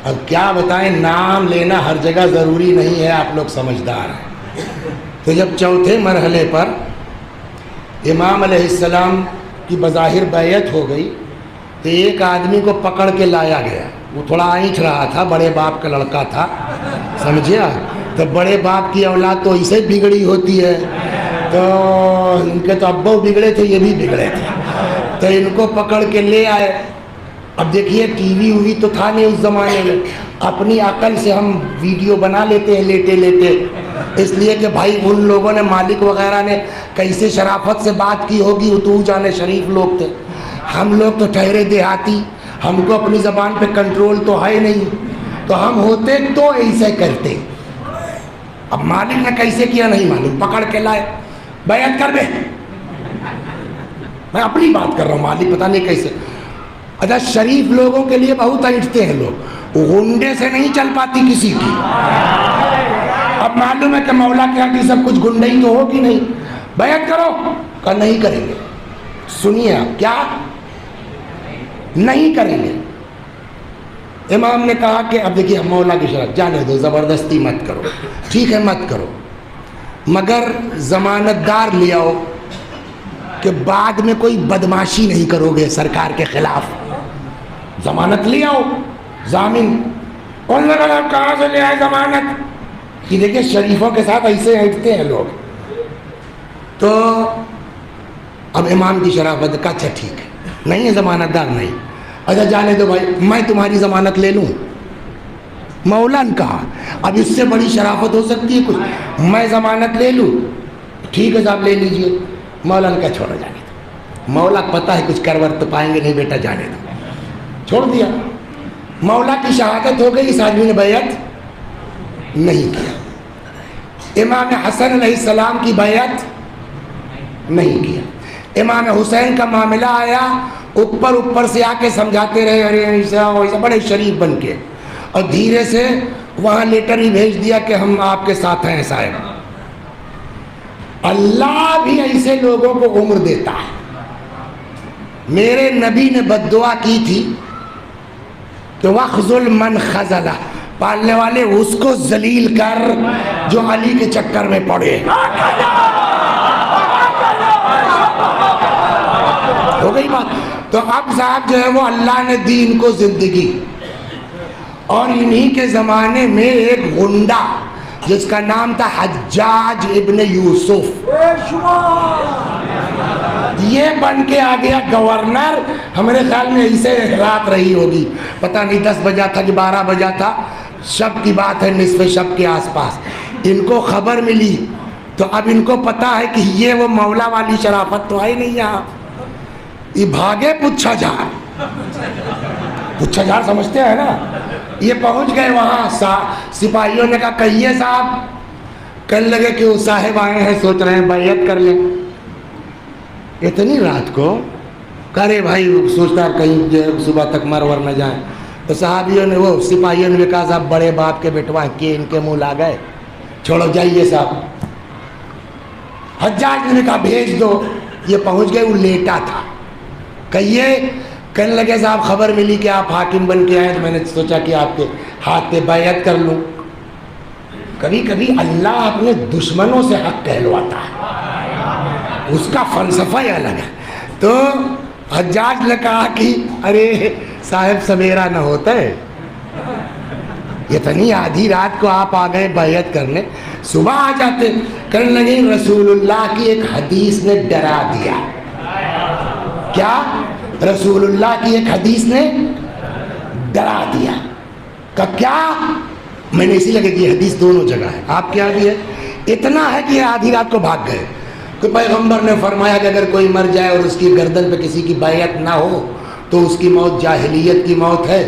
अब क्या बताएं, नाम लेना हर जगह ज़रूरी नहीं है, आप लोग समझदार हैं। तो जब चौथे मरहले पर इमाम अलैहिस्सलाम की बज़ाहिर बैयत हो गई तो एक आदमी को पकड़ के लाया गया। वो थोड़ा ऐंठ रहा था, बड़े बाप का लड़का था, समझे आप। तो बड़े बाप की औलाद तो ऐसे बिगड़ी होती है, तो इनके तो अब्बा बिगड़े थे, ये भी बिगड़े थे, तो इनको पकड़ के ले आए। अब देखिए टीवी उवी तो था नहीं उस ज़माने में, अपनी अकल से हम वीडियो बना लेते हैं लेटे लेटे, इसलिए कि भाई उन लोगों ने, मालिक वगैरह ने कैसे शराफत से बात की होगी, वो तो जाने शरीफ लोग थे। हम लोग तो ठहरे देहाती, हमको अपनी ज़बान पे कंट्रोल तो है नहीं, तो हम होते तो ऐसे करते। अब मालिक ने कैसे किया नहीं मालूम, पकड़ के लाए, बैत कर दे। मैं अपनी बात कर रहा हूँ, मालिक पता नहीं कैसे। अच्छा, शरीफ लोगों के लिए बहुत ऐंठते हैं लोग, गुंडे से नहीं चल पाती किसी की। अब मालूम है कि मौला के यहाँ सब कुछ गुंडई तो होगी नहीं, बैत करो का नहीं करेंगे। सुनिए आप, क्या नहीं करेंगे। इमाम ने कहा कि अब देखिए मौला की शर्त, जाने दो, ज़बरदस्ती मत करो, ठीक है मत करो, मगर ज़मानतदार ले आओ कि बाद में कोई बदमाशी नहीं करोगे सरकार के खिलाफ। ज़मानत ले आओ, जामिन। कौन लगा कहाँ से ले आए ज़मानत? कि देखिए शरीफों के साथ ऐसे ऐंठते हैं लोग। तो अब इमाम की शराफत का, अच्छा ठीक है, नहीं है ज़मानतदार नहीं, अच्छा जाने दो भाई, मैं तुम्हारी ज़मानत ले लूँ। मौला ने कहा अब इससे बड़ी शराफत हो सकती है कुछ, मैं ज़मानत ले लूँ? ठीक है साहब ले लीजिए। मौला ने कहा छोड़ो जाने दो, मौला को पता है कुछ करवर तो पाएंगे नहीं, बेटा जाने दो। छोड़ दिया। मौला की शहादत हो गई, इस आदमी ने बैयत नहीं किया। इमाम हसन अलैहिस्सलाम की बैयत नहीं किया। इमाम हुसैन का मामला आया, ऊपर ऊपर से आके समझाते रहे, अरे ऐसा वैसा, बड़े शरीफ बन के, और धीरे से वहाँ लेटर ही भेज दिया कि हम आपके साथ हैं साहब। अल्लाह भी ऐसे लोगों को उम्र देता है। मेरे नबी ने बद्दुआ की थी कि वख्जुल मन खजला, पालने वाले उसको जलील कर जो अली के चक्कर में पड़े। हो गई बात। तो अब साहब जो है वो अल्लाह ने दी इनको जिंदगी, और इन्हीं के ज़माने में एक गुंडा जिसका नाम था हज्जाज इब्ने यूसुफ, ये बन के आ गया गवर्नर। हमारे ख्याल में ऐसे रात रही होगी, पता नहीं 10 बजा था कि 12 बजा था, शब की बात है, निस्फ शब के आसपास इनको खबर मिली। तो अब इनको पता है कि ये वो मौला वाली शराफत तो है नहीं यहाँ। ये भागे पुच्छा झार, पुच्छा झार समझते हैं ना। ये पहुंच गए वहाँ, सिपाहियों ने कहा कहिए साहब। कहने लगे कि वो साहेब आए हैं, सोच रहे हैं बैयत कर लें। इतनी रात को करे भाई, सोचता कहीं सुबह तक मर वर न जाए। तो साहबियों ने, वो सिपाहियों ने भी कहा साहब बड़े बाप के बेटवा के इनके मुँह ला गए, छोड़ो जाइए साहब। हज्जाज ने कहा भेज दो। ये पहुंच गए, वो लेटा था। कहिए। कहने लगे साहब खबर मिली कि आप हाकिम बन के आए, तो मैंने सोचा कि आपके हाथ पे बैयत कर लूं। कभी कभी अल्लाह अपने दुश्मनों से हक कहलवाता है, उसका फलसफा ही अलग है। तो हज्जाज ने कहा कि अरे साहब सवेरा न होता है, इतनी आधी रात को आप आ गए बैयत करने, सुबह आ जाते। कहने लगे रसूलुल्लाह की एक हदीस ने डरा दिया। क्या? रसूलुल्लाह की एक हदीस ने डरा दिया। का क्या? मैंने इसी लगे कि हदीस दोनों जगह है, आपके यहाँ भी है। इतना है कि आधी रात को भाग गए। तो पैगंबर ने फरमाया कि अगर कोई मर जाए और उसकी गर्दन पे किसी की बैयत ना हो तो उसकी मौत जाहिलियत की मौत है।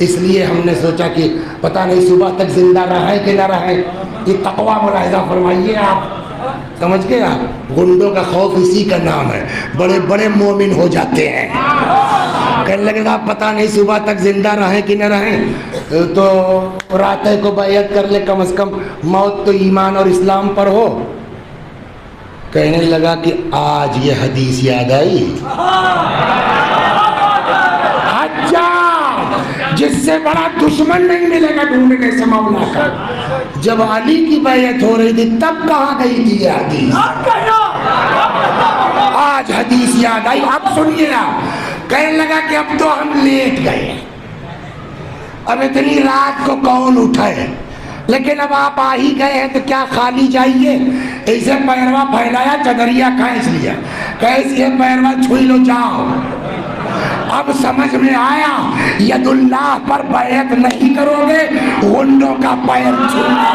इसलिए हमने सोचा कि पता नहीं सुबह तक जिंदा रहे कि ना रहे। ये तकवा मुलाहिजा फरमाइए आप, समझ गए आप। गुंडों का खौफ इसी का नाम है, बड़े बड़े मोमिन हो जाते हैं। कहने लगे आप पता नहीं सुबह तक जिंदा रहें कि न रहें, तो रात को बैयत कर ले, कम से कम मौत तो ईमान और इस्लाम पर हो। कहने लगा कि आज ये हदीस याद आई। अच्छा, जिस इससे बड़ा दुश्मन नहीं मिलेगा ढूंढने से मौला का। जब अली की बैयत हो रही थी तब कहाँ गई थी ये हदीस? आज हदीस याद आई। अब सुनिए आप, कहने लगा कि अब तो हम लेट गए, अब इतनी रात को कौन उठे, लेकिन अब आप आ ही गए हैं तो क्या खाली जाइए? ऐसे पैरवा फैलाया, चदरिया खींच लिया, कैसे पैरवा छुई लो जाओ। अब समझ में आया यदुल्लाह पर बैयत नहीं करोगे, गुंडों का पैर छूना।